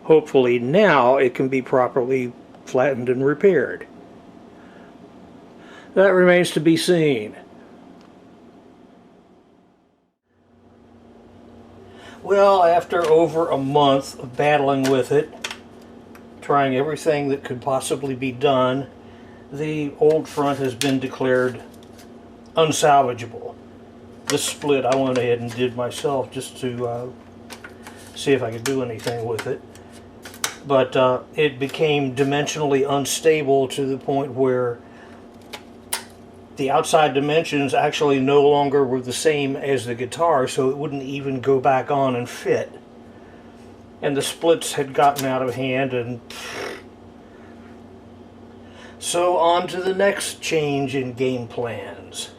Hopefully now it can be properly flattened and repaired. That remains to be seen. Well, after over a month of battling with it, trying everything that could possibly be done, the old front has been declared unsalvageable. This split I went ahead and did myself just to see if I could do anything with it. But it became dimensionally unstable to the point where the outside dimensions actually no longer were the same as the guitar, so it wouldn't even go back on and fit. And the splits had gotten out of hand, and so on to the next change in game plans.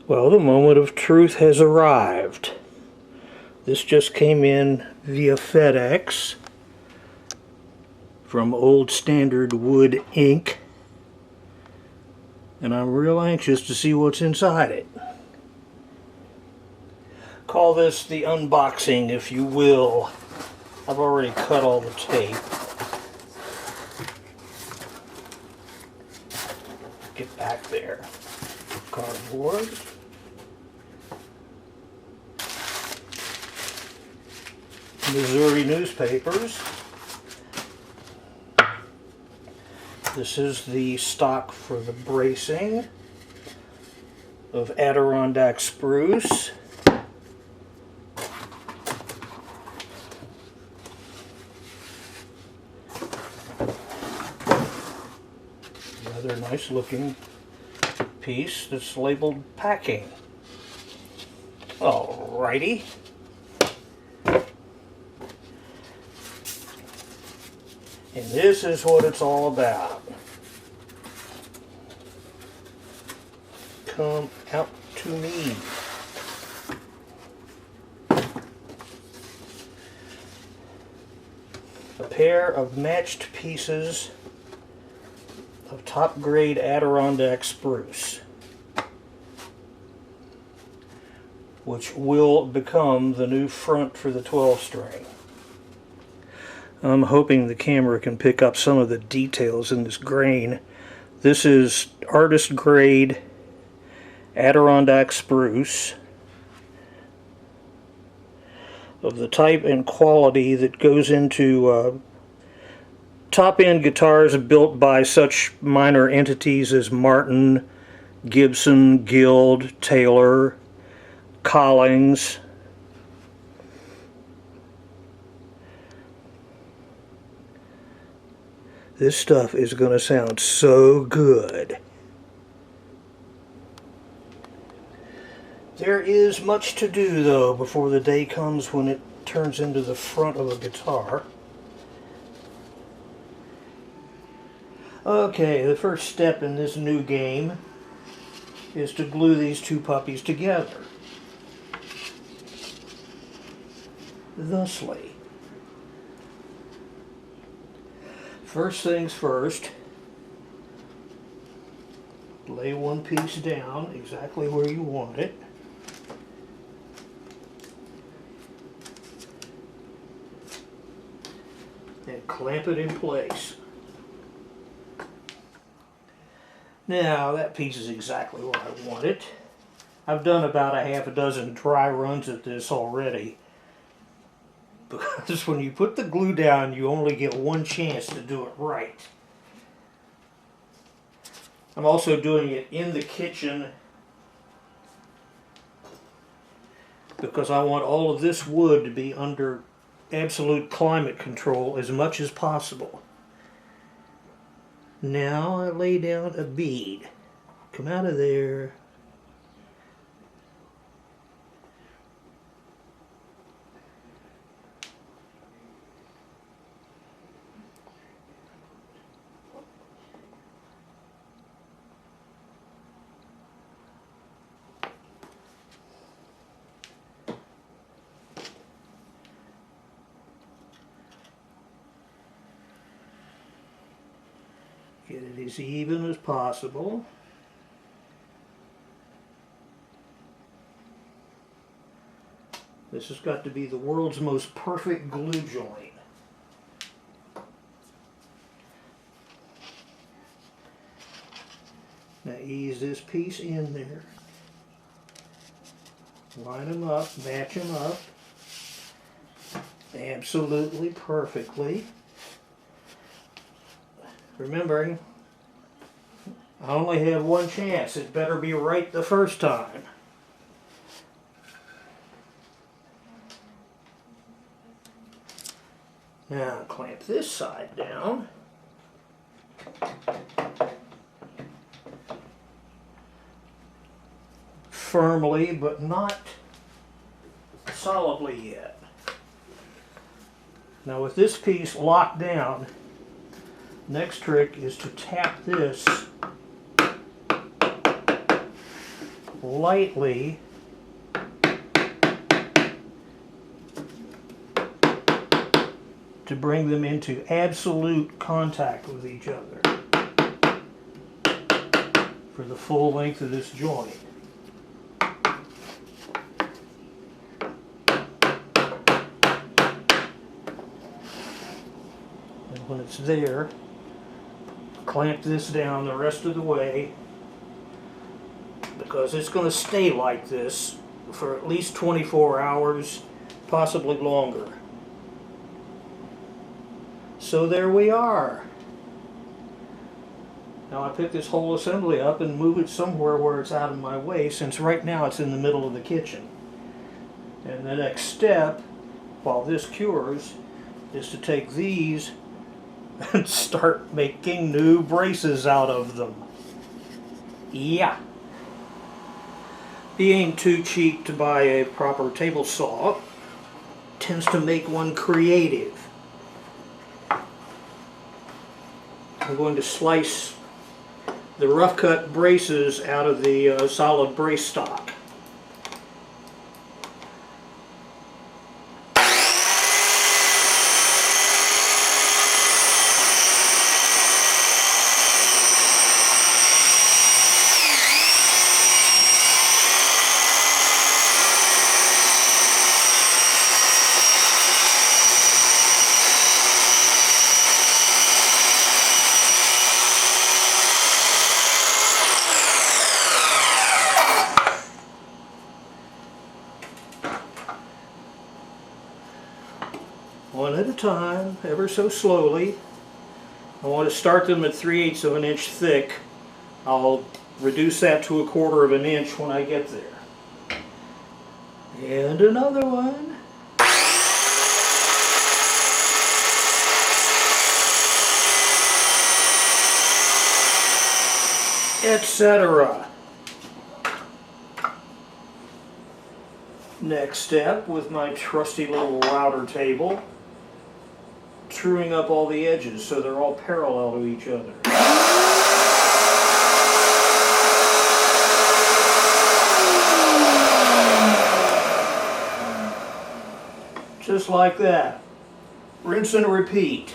Well, the moment of truth has arrived. This just came in via FedEx from Old Standard Wood Inc. And I'm real anxious to see what's inside it. Call this the unboxing, if you will. I've already cut all the tape. Get back there. Cardboard. Missouri newspapers. This is the stock for the bracing of Adirondack spruce. Another nice looking piece that's labeled packing. Alrighty. And this is what it's all about. Come out to me. A pair of matched pieces of top grade Adirondack spruce, which will become the new front for the 12-string. I'm hoping the camera can pick up some of the details in this grain. This is artist grade Adirondack spruce of the type and quality that goes into top-end guitars built by such minor entities as Martin, Gibson, Guild, Taylor, Collings. This stuff is going to sound so good. There is much to do, though, before the day comes when it turns into the front of a guitar. Okay, the first step in this new game is to glue these two puppies together. Thusly. First things first, lay one piece down exactly where you want it. And clamp it in place. Now that piece is exactly what I want it. I've done about a half a dozen dry runs at this already. Because when you put the glue down, you only get one chance to do it right. I'm also doing it in the kitchen because I want all of this wood to be under absolute climate control as much as possible. Now I lay down a bead. Come out of there. Get it as even as possible. This has got to be the world's most perfect glue joint. Now ease this piece in there. Line them up, match them up. Absolutely perfectly. Remembering, I only have one chance. It better be right the first time. Now clamp this side down. Firmly, but not solidly yet. Now with this piece locked down, next trick is to tap this lightly to bring them into absolute contact with each other for the full length of this joint. And when it's there, clamp this down the rest of the way, because it's going to stay like this for at least 24 hours, possibly longer. So there we are. Now I pick this whole assembly up and move it somewhere where it's out of my way, since right now it's in the middle of the kitchen. And the next step, while this cures, is to take these and start making new braces out of them. Yeah. Being too cheap to buy a proper table saw tends to make one creative. I'm going to slice the rough cut braces out of the solid brace stock. One at a time, ever so slowly. I want to start them at 3/8 of an inch thick. I'll reduce that to 1/4 of an inch when I get there. And another one. Etc. Next step, with my trusty little router table, truing up all the edges so they're all parallel to each other. Just like that. Rinse and repeat.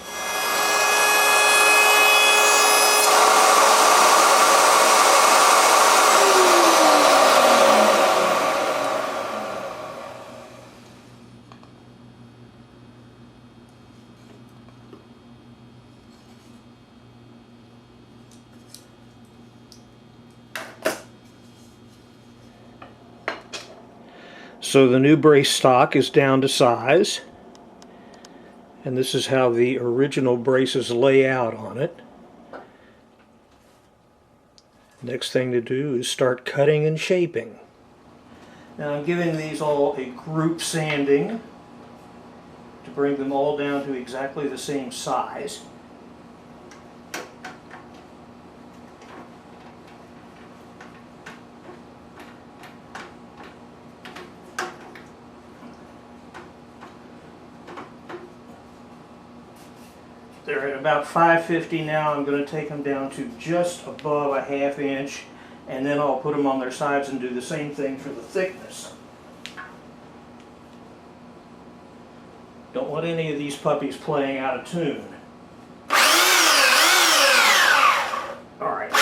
So the new brace stock is down to size, and this is how the original braces lay out on it. Next thing to do is start cutting and shaping. Now I'm giving these all a group sanding to bring them all down to exactly the same size. They're at about 550 now. I'm going to take them down to just above a 1/2 inch, and then I'll put them on their sides and do the same thing for the thickness. Don't want any of these puppies playing out of tune. Alright.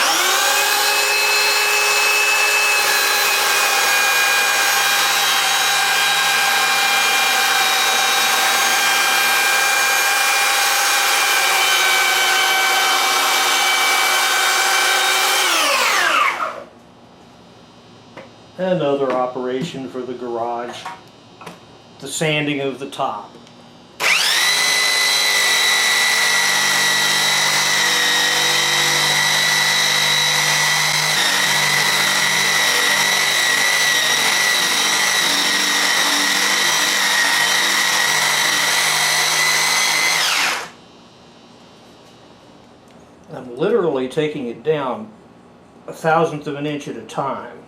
Another operation for the garage, the sanding of the top. I'm literally taking it down 1/1000th of an inch at a time,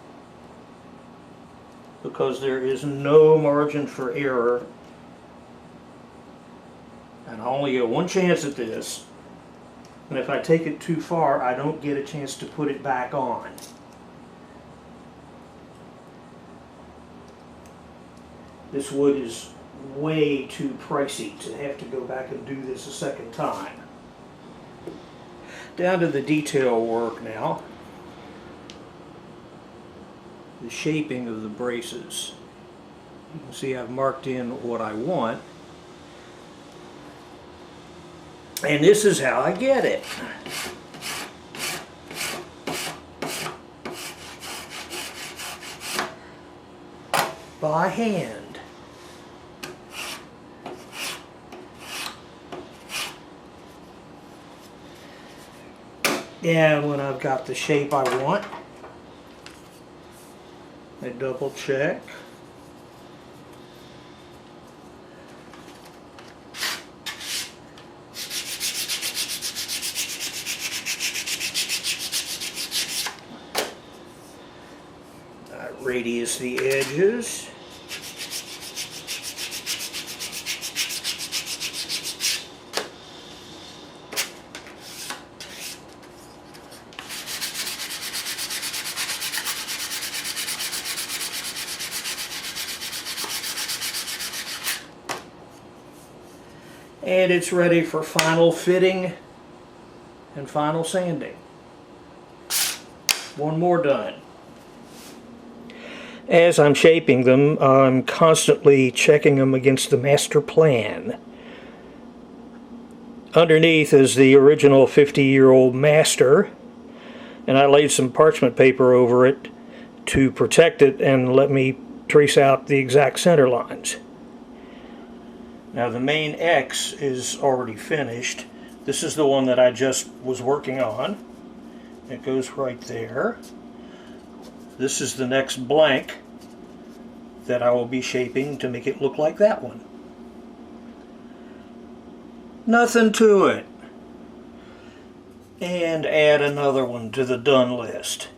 because there is no margin for error, and I only get one chance at this, and if I take it too far I don't get a chance to put it back on. This wood is way too pricey to have to go back and do this a second time. Down to the detail work now. The shaping of the braces. You can see I've marked in what I want. And this is how I get it. By hand. And when I've got the shape I want, I double check. I radius the edges. And it's ready for final fitting and final sanding. One more done. As I'm shaping them, I'm constantly checking them against the master plan. Underneath is the original 50-year-old master, and I laid some parchment paper over it to protect it and let me trace out the exact center lines. Now the main X is already finished. This is the one that I just was working on. It goes right there. This is the next blank that I will be shaping to make it look like that one. Nothing to it. And add another one to the done list.